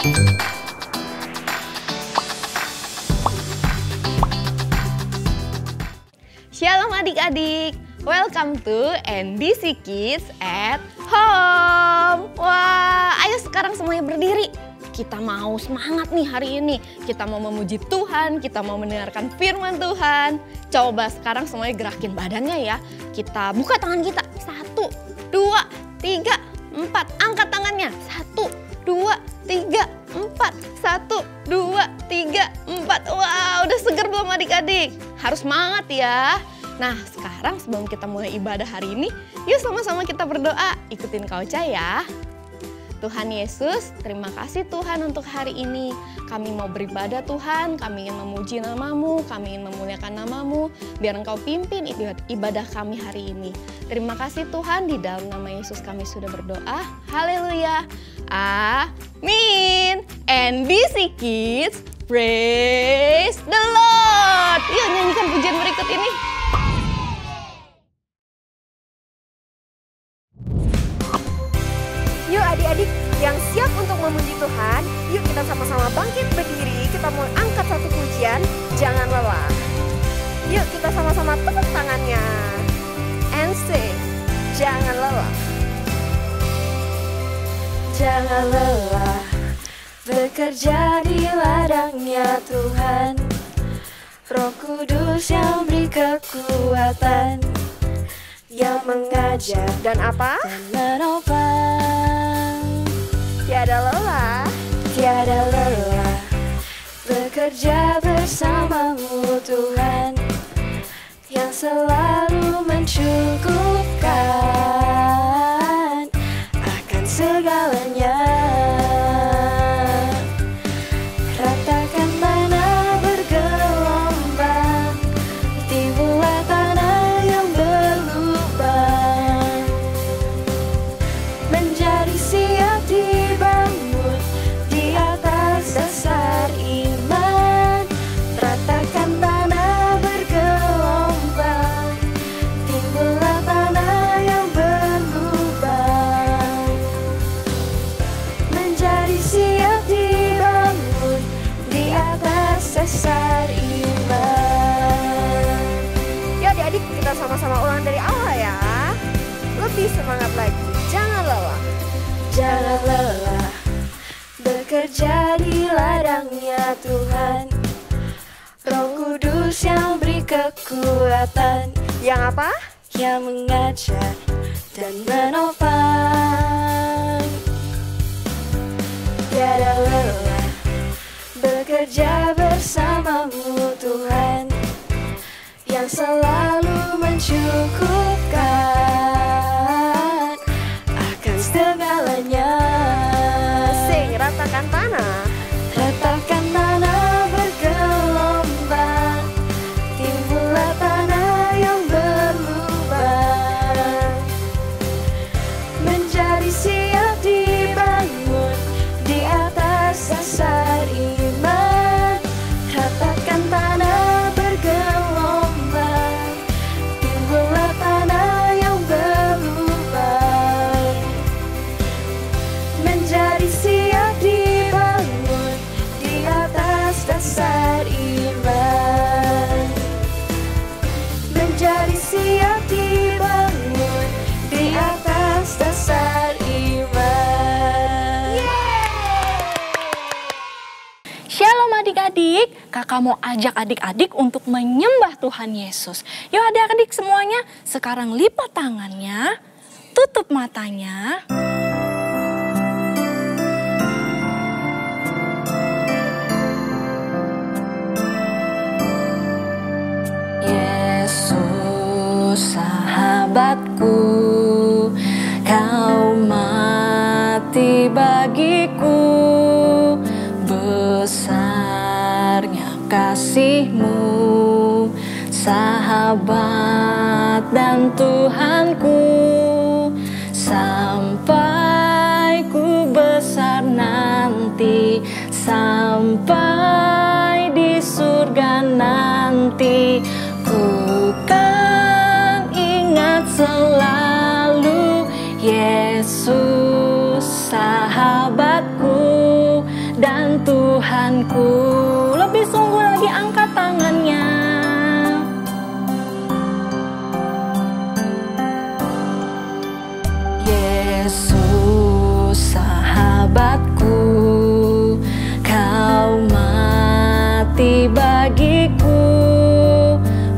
Shalom adik-adik, welcome to NBC Kids at Home. Wah, ayo sekarang semuanya berdiri. Kita mau semangat nih hari ini. Kita mau memuji Tuhan, kita mau mendengarkan firman Tuhan. Coba sekarang semuanya gerakin badannya ya. Kita buka tangan kita. 1, 2, 3, 4. Angkat tangannya. 1, 2, 3, 4. 1, 2, 3, 4. Wah, udah seger belum adik-adik? Harus semangat ya. Nah, sekarang sebelum kita mulai ibadah hari ini, yuk sama-sama kita berdoa. Ikutin Kak Ocha ya. Tuhan Yesus, terima kasih Tuhan untuk hari ini. Kami mau beribadah Tuhan, kami ingin memuji nama-Mu, kami ingin memuliakan nama-Mu. Biar Engkau pimpin ibadah kami hari ini. Terima kasih Tuhan, di dalam nama Yesus kami sudah berdoa. Haleluya. Amin. NBC Kids, praise the Lord. Yuk nyanyikan pujian berikut ini. Yuk adik-adik yang siap untuk memuji Tuhan, yuk kita sama-sama bangkit berdiri, kita mau angkat satu pujian, jangan lelah. Yuk kita sama-sama tepuk tangannya, and sing, jangan lelah. Jangan lelah, bekerja di ladangnya Tuhan. Roh Kudus yang beri kekuatan, yang mengajar Dan apa? dan menopang. Tiada lelah. Tiada lelah, bekerja bersamamu Tuhan, yang selalu mencukupkan akan segalanya. Ratakan tanah bergelombang, timbullah tanah yang berlubang, menjadi siap dibangun di atas dasar iman. Ratakan tanah bergelombang, timbullah tanah yang berlubang, menjadi siap dibangun di atas dasar iman. Yuk adik-adik kita sama-sama ulang dari awal ya. Lebih semangat lagi, jangan lelah. Jangan lelah, bekerja di ladangnya Tuhan. Roh Kudus yang beri kekuatan, Yang apa? yang mengajar dan menopang. Tiada lelah, bekerja bersamamu Tuhan, yang selalu mencukupkan akan segalanya. Sing, ratakan tanah. Ratakan tanah bergelombang, timbullah tanah yang berlubang, menjadi siap dibangun di atas dasar iman. Ratakan tanah bergelombang, timbullah tanah yang berlubang, menjadi siap dibangun di atas dasar iman, menjadi siap dibangun di atas dasar iman. Shalom adik-adik, kakak mau ajak adik-adik untuk menyembah Tuhan Yesus. Yuk adik-adik semuanya, sekarang lipat tangannya, tutup matanya. Yesus sahabatku, kau mati bagiku, besarnya kasih-Mu, sahabat dan Tuhanku, sampai ku besar nanti, sampai di surga nanti, ku kan ingat selalu Yesus sahabatku Tuhanku. Lebih sungguh lagi angkat tangannya. Yesus sahabatku, kau mati bagiku.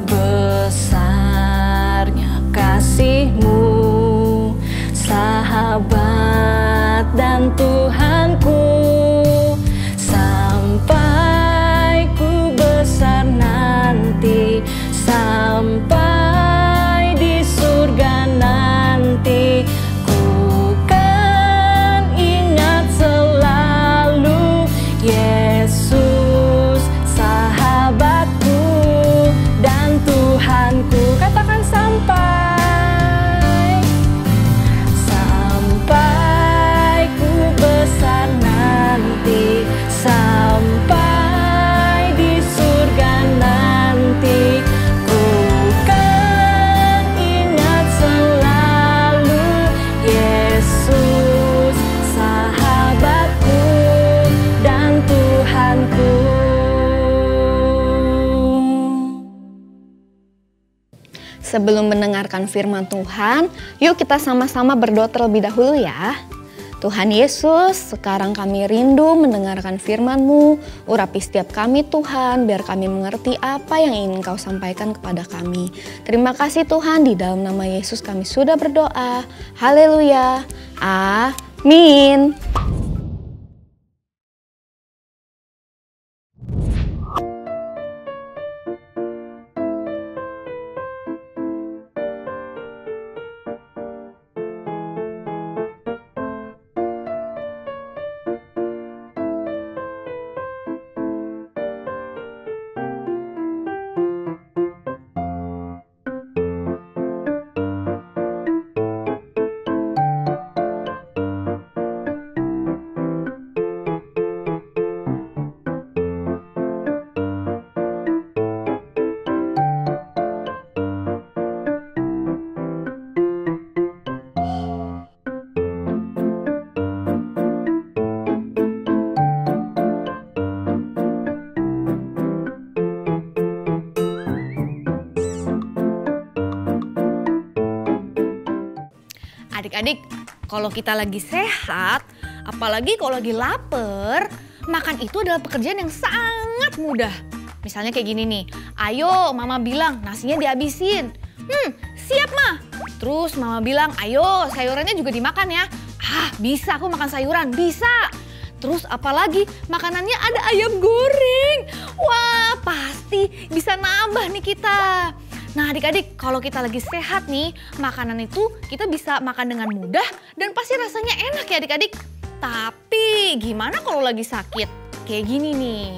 Besarnya kasih-Mu, sahabat dan Tuhanku. Sampai ku besar nanti, sampai di surga nanti, ku kan ingat selalu Yesus sahabatku dan Tuhanku. Katakan sampai, sampai ku besar nanti, sampai di surga nanti, ku kan ingat selalu Yesus sahabatku dan Tuhanku. Sebelum mendengarkan firman Tuhan, yuk kita sama-sama berdoa terlebih dahulu ya. Tuhan Yesus, sekarang kami rindu mendengarkan firman-Mu. Urapi setiap kami Tuhan, biar kami mengerti apa yang ingin Kau sampaikan kepada kami. Terima kasih Tuhan, di dalam nama Yesus kami sudah berdoa. Haleluya. Amin. Adik-adik, kalau kita lagi sehat, apalagi kalau lagi lapar, makan itu adalah pekerjaan yang sangat mudah. Misalnya kayak gini nih, ayo mama bilang nasinya dihabisin. Siap mah. Terus mama bilang, ayo sayurannya juga dimakan ya. Bisa aku makan sayuran, bisa. Terus apalagi makanannya ada ayam goreng. Wah, pasti bisa nambah nih kita. Nah adik-adik, kalau kita lagi sehat nih, makanan itu kita bisa makan dengan mudah dan pasti rasanya enak ya adik-adik. Tapi gimana kalau lagi sakit? Kayak gini nih.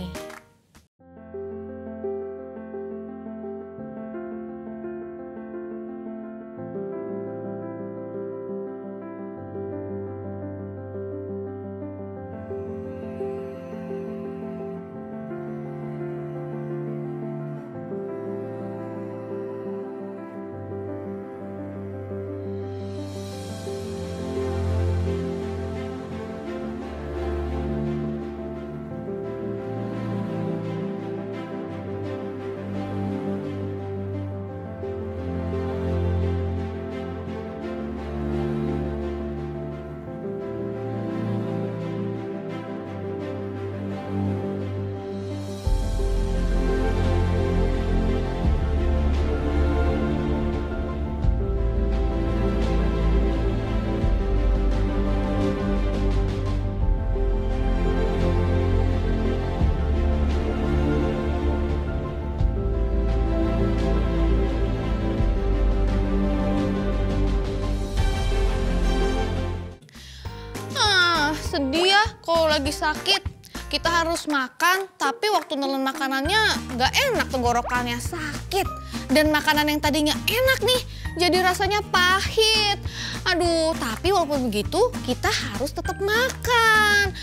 Sedih ya kalau lagi sakit. Kita harus makan, tapi waktu nelen makanannya nggak enak, tenggorokannya sakit. Dan makanan yang tadinya enak nih, jadi rasanya pahit. Aduh, tapi walaupun begitu, kita harus tetap makan.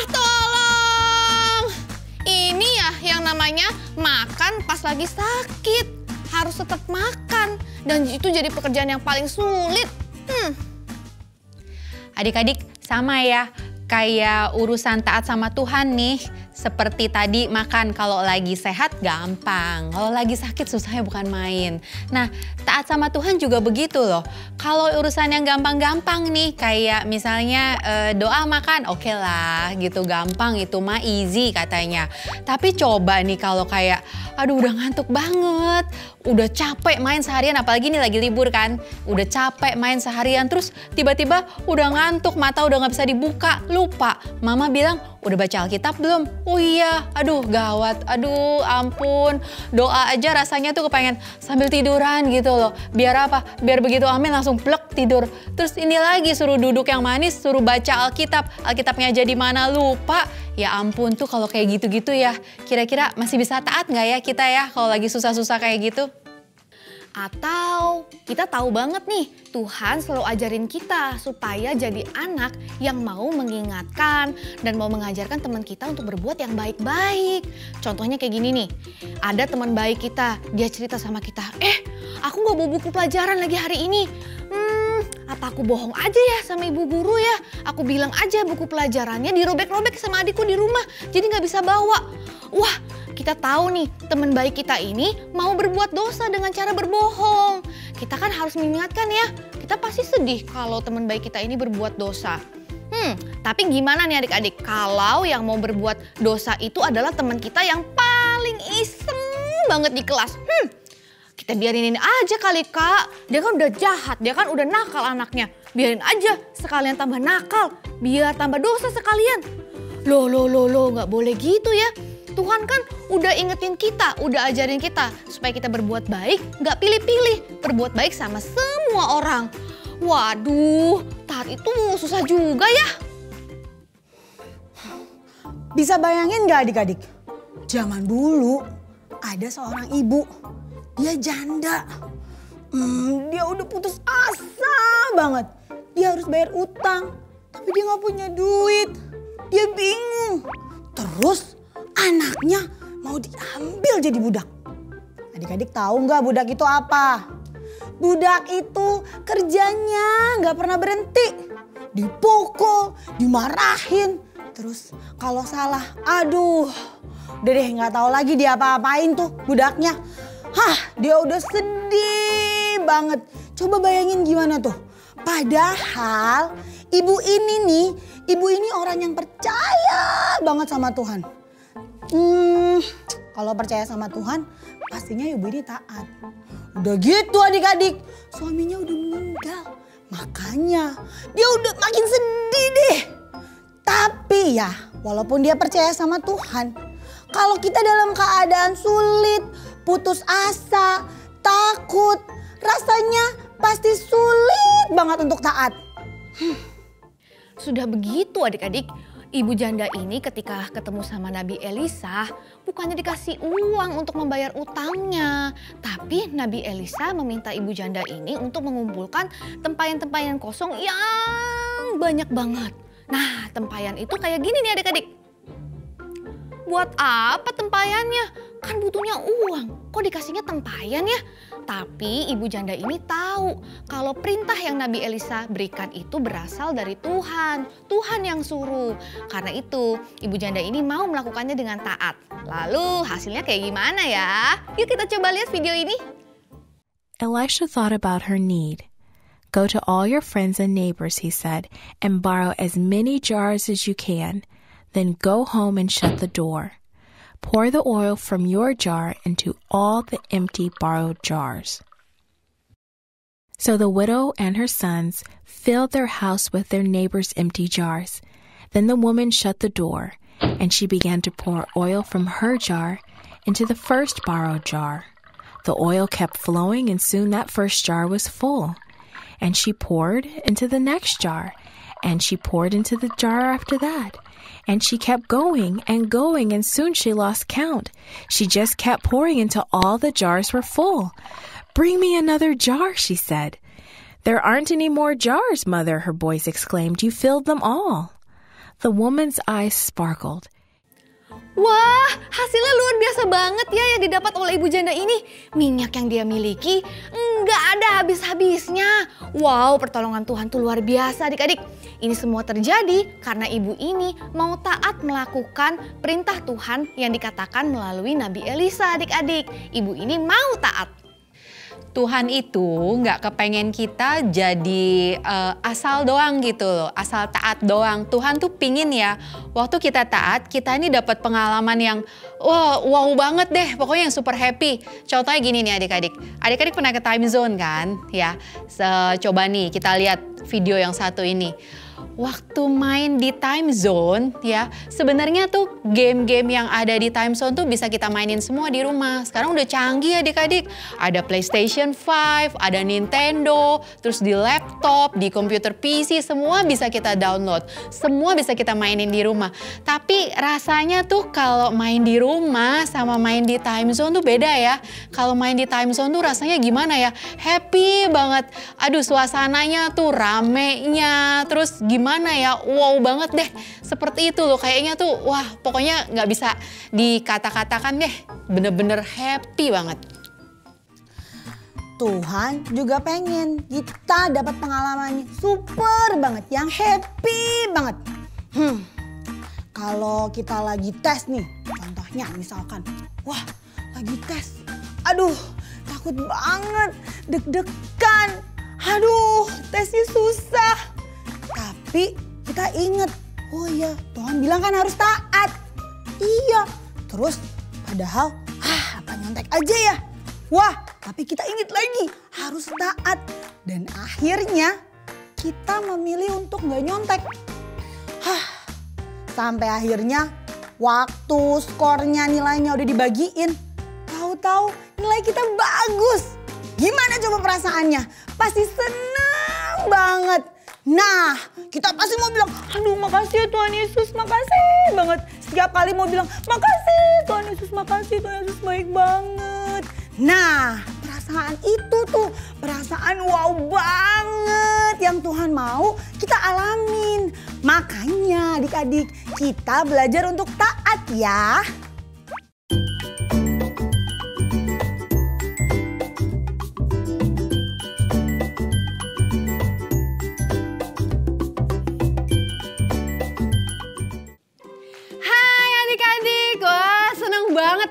Tolong! Ini ya yang namanya makan pas lagi sakit. Harus tetap makan, dan itu jadi pekerjaan yang paling sulit. Adik-adik, sama ya. kayak urusan taat sama Tuhan nih, seperti tadi makan, kalau lagi sehat gampang, kalau lagi sakit susahnya bukan main. Nah, taat sama Tuhan juga begitu loh. Kalau urusan yang gampang-gampang nih, kayak misalnya doa makan, oke lah gitu, gampang itu mah easy katanya. Tapi coba nih kalau kayak, aduh udah ngantuk banget, udah capek main seharian, apalagi nih lagi libur kan, udah capek main seharian, terus tiba-tiba udah ngantuk, mata udah gak bisa dibuka, lupa. Mama bilang, udah baca Alkitab belum? Oh iya, aduh gawat, aduh ampun. Doa aja rasanya tuh kepengen sambil tiduran gitu loh. Biar apa? Biar begitu amin langsung plek tidur. Terus ini lagi suruh duduk yang manis, suruh baca Alkitab. Alkitabnya aja di mana lupa. Ya ampun tuh kalau kayak gitu-gitu ya. Kira-kira masih bisa taat gak ya kita ya kalau lagi susah-susah kayak gitu? Atau kita tahu banget nih, Tuhan selalu ajarin kita supaya jadi anak yang mau mengingatkan dan mau mengajarkan teman kita untuk berbuat yang baik-baik. Contohnya kayak gini nih, ada teman baik kita, dia cerita sama kita, aku gak bawa buku pelajaran lagi hari ini. Apa aku bohong aja ya sama ibu guru ya? Aku bilang aja buku pelajarannya dirobek-robek sama adikku di rumah, jadi gak bisa bawa. Wah, kita tahu nih teman baik kita ini mau berbuat dosa dengan cara berbohong. Kita kan harus mengingatkan ya, kita pasti sedih kalau teman baik kita ini berbuat dosa. Tapi gimana nih adik-adik, kalau yang mau berbuat dosa itu adalah teman kita yang paling iseng banget di kelas. Kita biarin aja kali Kak, dia kan udah jahat, dia kan udah nakal anaknya. Biarin aja, sekalian tambah nakal, biar tambah dosa sekalian. Loh, gak boleh gitu ya. Tuhan kan udah ingetin kita, udah ajarin kita supaya kita berbuat baik, gak pilih-pilih, berbuat baik sama semua orang. Waduh, taat itu susah juga ya. Bisa bayangin gak adik-adik? Zaman dulu ada seorang ibu, dia janda. Dia udah putus asa banget. Dia harus bayar utang, tapi dia gak punya duit. Dia bingung. Terus anaknya mau diambil jadi budak. Adik-adik tahu nggak budak itu apa? Budak itu kerjanya nggak pernah berhenti. Dipukul, dimarahin. Terus kalau salah, aduh, udah deh nggak tahu lagi dia apa-apain tuh budaknya. Dia udah sedih banget. Coba bayangin gimana tuh. Padahal ibu ini orang yang percaya banget sama Tuhan. Kalau percaya sama Tuhan, pastinya ibu ini taat. Udah gitu adik-adik, suaminya udah meninggal. Makanya dia udah makin sedih deh. Tapi ya, walaupun dia percaya sama Tuhan, kalau kita dalam keadaan sulit, putus asa, takut, rasanya pasti sulit banget untuk taat. Sudah begitu adik-adik, ibu janda ini ketika ketemu sama Nabi Elisa bukannya dikasih uang untuk membayar utangnya. Tapi Nabi Elisa meminta ibu janda ini untuk mengumpulkan tempayan-tempayan kosong yang banyak banget. Nah, tempayan itu kayak gini nih adik-adik. Buat apa tempayannya? Kan butuhnya uang. Kok dikasihnya tempayan ya? Tapi ibu janda ini tahu kalau perintah yang Nabi Elisa berikan itu berasal dari Tuhan. Tuhan yang suruh. Karena itu ibu janda ini mau melakukannya dengan taat. Lalu hasilnya kayak gimana ya? Yuk kita coba lihat video ini. Elisha thought about her need. Go to all your friends and neighbors, he said, and borrow as many jars as you can. Then go home and shut the door. Pour the oil from your jar into all the empty borrowed jars. So the widow and her sons filled their house with their neighbors' empty jars. Then the woman shut the door, and she began to pour oil from her jar into the first borrowed jar. The oil kept flowing, and soon that first jar was full. And she poured into the next jar, and she poured into the jar after that. And she kept going, and soon she lost count. She just kept pouring until all the jars were full. "Bring me another jar," she said. "There aren't any more jars, Mother," her boys exclaimed. "You filled them all." The woman's eyes sparkled. Wah, hasilnya luar biasa banget ya yang didapat oleh ibu janda ini. Minyak yang dia miliki nggak ada habis-habisnya. Wow, pertolongan Tuhan tuh luar biasa adik-adik. Ini semua terjadi karena ibu ini mau taat melakukan perintah Tuhan yang dikatakan melalui Nabi Elisa adik-adik. Ibu ini mau taat. Tuhan itu nggak kepengen kita jadi asal doang gitu loh, asal taat doang. Tuhan tuh pingin ya, waktu kita taat, kita ini dapat pengalaman yang wow banget deh, pokoknya yang super happy. Contohnya gini nih adik-adik, adik-adik pernah ke time zone kan? Ya, coba nih kita lihat video yang satu ini. Waktu main di time zone ya, sebenarnya tuh game-game yang ada di time zone tuh bisa kita mainin semua di rumah. Sekarang udah canggih adik-adik. Ada PlayStation 5, ada Nintendo, terus di laptop, di komputer PC, semua bisa kita download. Semua bisa kita mainin di rumah. Tapi rasanya tuh kalau main di rumah sama main di time zone tuh beda ya. Kalau main di time zone tuh rasanya gimana ya? Happy banget. Aduh, suasananya tuh ramenya, terus gimana ya, wow banget deh. Seperti itu loh, kayaknya tuh wah pokoknya nggak bisa dikata-katakan deh. Bener-bener happy banget. Tuhan juga pengen kita dapat pengalamannya super banget, yang happy banget. Kalau kita lagi tes nih, contohnya misalkan, wah lagi tes, aduh takut banget, deg-degan, aduh tesnya susah. Tapi kita ingat, oh iya Tuhan bilang kan harus taat. Iya, terus padahal apa nyontek aja ya. Wah, tapi kita ingat lagi harus taat. Dan akhirnya kita memilih untuk gak nyontek. Sampai akhirnya waktu skornya nilainya udah dibagiin. Tahu-tahu nilai kita bagus. Gimana coba perasaannya? Pasti senang banget. Nah, kita pasti mau bilang, aduh makasih ya Tuhan Yesus, makasih banget. Setiap kali mau bilang, makasih Tuhan Yesus, makasih Tuhan Yesus, baik banget. Nah, perasaan itu tuh, perasaan wow banget yang Tuhan mau kita alamin. Makanya adik-adik, kita belajar untuk taat ya.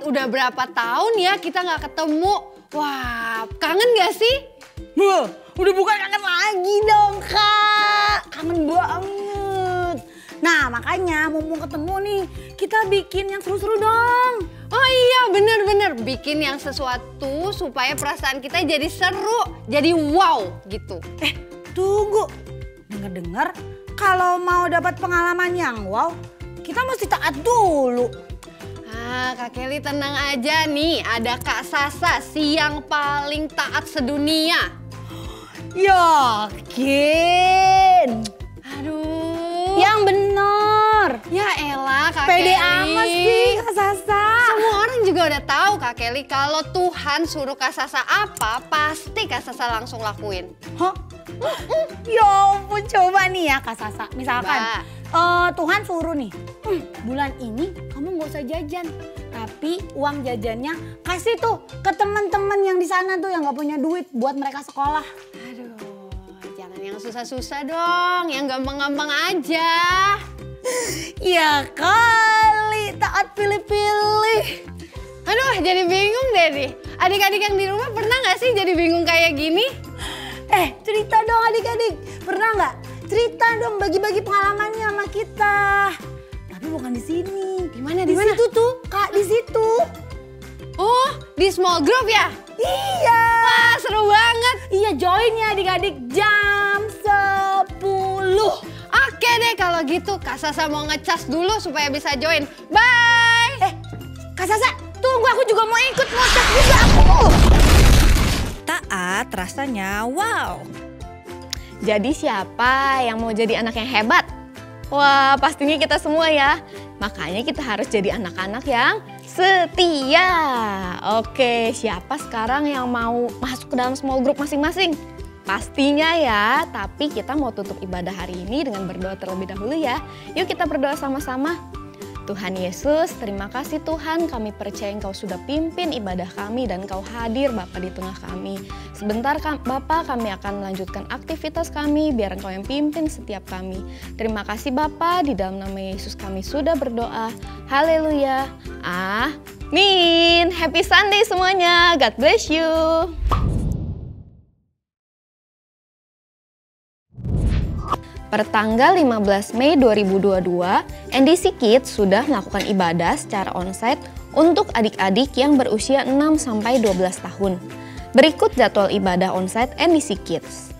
Udah berapa tahun ya kita nggak ketemu. Wah, kangen gak sih? Wah, udah bukan kangen lagi dong Kak. Kangen banget. Nah makanya mumpung ketemu nih, kita bikin yang seru-seru dong. Oh iya bener-bener, bikin yang sesuatu supaya perasaan kita jadi seru, jadi wow gitu. Tunggu, dengar-dengar kalau mau dapat pengalaman yang wow, kita mesti taat dulu. Kak Kelly tenang aja nih, ada Kak Sasa si yang paling taat sedunia. Yakin? Aduh. Yang bener. Ya elah Kak Pede Kelly. amat sih Kak Sasa. Semua orang juga udah tahu Kak Kelly kalau Tuhan suruh Kak Sasa apa, pasti Kak Sasa langsung lakuin. Hah? Ya ampun, coba nih ya Kak Sasa. Misalkan Tuhan suruh nih, bulan ini kamu nggak usah jajan, tapi uang jajannya kasih tuh ke teman-teman yang di sana tuh yang nggak punya duit buat mereka sekolah. Aduh, jangan yang susah-susah dong, yang gampang-gampang aja. Ya kali, taat pilih-pilih. Aduh, jadi bingung deh nih. Adik-adik yang di rumah pernah nggak sih jadi bingung kayak gini? Cerita dong adik-adik, pernah nggak? Cerita dong, bagi-bagi pengalamannya sama kita. Tapi bukan di sini. Di mana? Di situ tuh, Kak, di situ. Oh, di small group ya? Iya. Wah, seru banget. Iya, join ya adik-adik jam 10. Oke deh kalau gitu, Kak Sasa mau ngecas dulu supaya bisa join. Bye. Kak Sasa, tunggu, aku juga mau ikut, mau cek juga aku. Taat rasanya wow. Jadi siapa yang mau jadi anak yang hebat? Wah, pastinya kita semua ya. Makanya kita harus jadi anak-anak yang setia. Oke, siapa sekarang yang mau masuk ke dalam small group masing-masing? Pastinya ya, tapi kita mau tutup ibadah hari ini dengan berdoa terlebih dahulu ya. Yuk kita berdoa sama-sama. Tuhan Yesus, terima kasih Tuhan, kami percaya Engkau sudah pimpin ibadah kami dan Engkau hadir Bapa di tengah kami. Sebentar Bapa, kami akan melanjutkan aktivitas kami, biar Engkau yang pimpin setiap kami. Terima kasih Bapa, di dalam nama Yesus kami sudah berdoa. Haleluya. Amin. Happy Sunday semuanya. God bless you. Pertanggal 15 Mei 2022, NDC Kids sudah melakukan ibadah secara onsite untuk adik-adik yang berusia 6-12 tahun. Berikut jadwal ibadah onsite NDC Kids.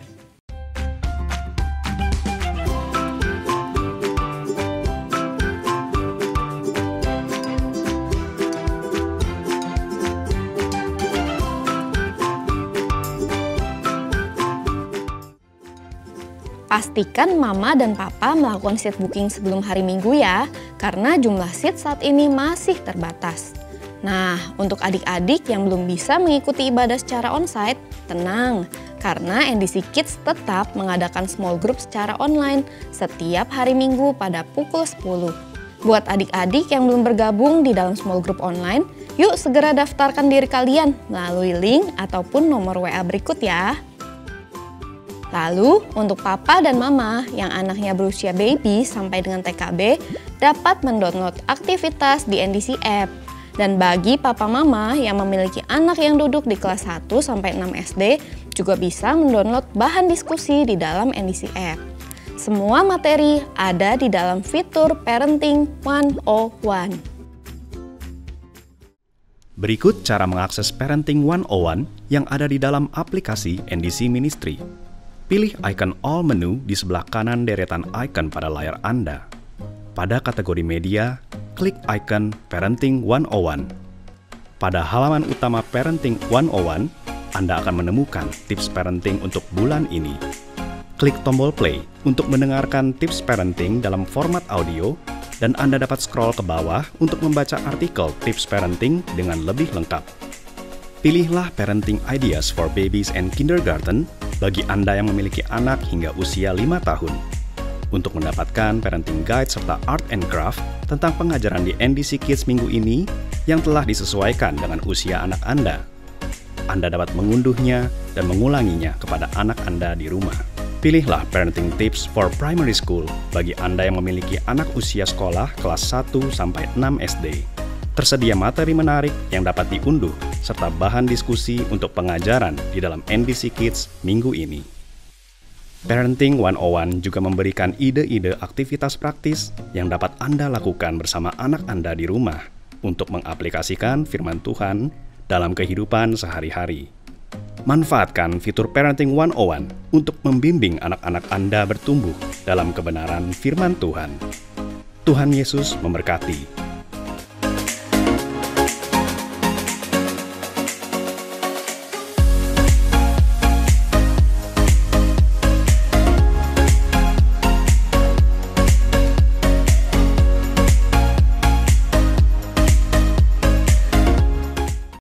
Pastikan Mama dan Papa melakukan seat booking sebelum hari Minggu ya, karena jumlah seat saat ini masih terbatas. Nah, untuk adik-adik yang belum bisa mengikuti ibadah secara onsite, tenang, karena NDC Kids tetap mengadakan small group secara online setiap hari Minggu pada pukul 10. Buat adik-adik yang belum bergabung di dalam small group online, yuk segera daftarkan diri kalian melalui link ataupun nomor WA berikut ya. Lalu, untuk papa dan mama yang anaknya berusia baby sampai dengan TKB dapat mendownload aktivitas di NDC App. Dan bagi papa mama yang memiliki anak yang duduk di kelas 1 sampai 6 SD juga bisa mendownload bahan diskusi di dalam NDC App. Semua materi ada di dalam fitur Parenting 101. Berikut cara mengakses Parenting 101 yang ada di dalam aplikasi NDC Ministry. Pilih icon All menu di sebelah kanan deretan icon pada layar Anda. Pada kategori media, klik icon Parenting 101. Pada halaman utama Parenting 101, Anda akan menemukan tips parenting untuk bulan ini. Klik tombol play untuk mendengarkan tips parenting dalam format audio, dan Anda dapat scroll ke bawah untuk membaca artikel tips parenting dengan lebih lengkap. Pilihlah Parenting Ideas for Babies and Kindergarten bagi Anda yang memiliki anak hingga usia 5 tahun. Untuk mendapatkan parenting guide serta art and craft tentang pengajaran di NDC Kids minggu ini yang telah disesuaikan dengan usia anak Anda. Anda dapat mengunduhnya dan mengulanginya kepada anak Anda di rumah. Pilihlah Parenting Tips for Primary School bagi Anda yang memiliki anak usia sekolah kelas 1 sampai 6 SD. Tersedia materi menarik yang dapat diunduh, serta bahan diskusi untuk pengajaran di dalam NDC Kids minggu ini. Parenting 101 juga memberikan ide-ide aktivitas praktis yang dapat Anda lakukan bersama anak Anda di rumah untuk mengaplikasikan firman Tuhan dalam kehidupan sehari-hari. Manfaatkan fitur Parenting 101 untuk membimbing anak-anak Anda bertumbuh dalam kebenaran firman Tuhan. Tuhan Yesus memberkati.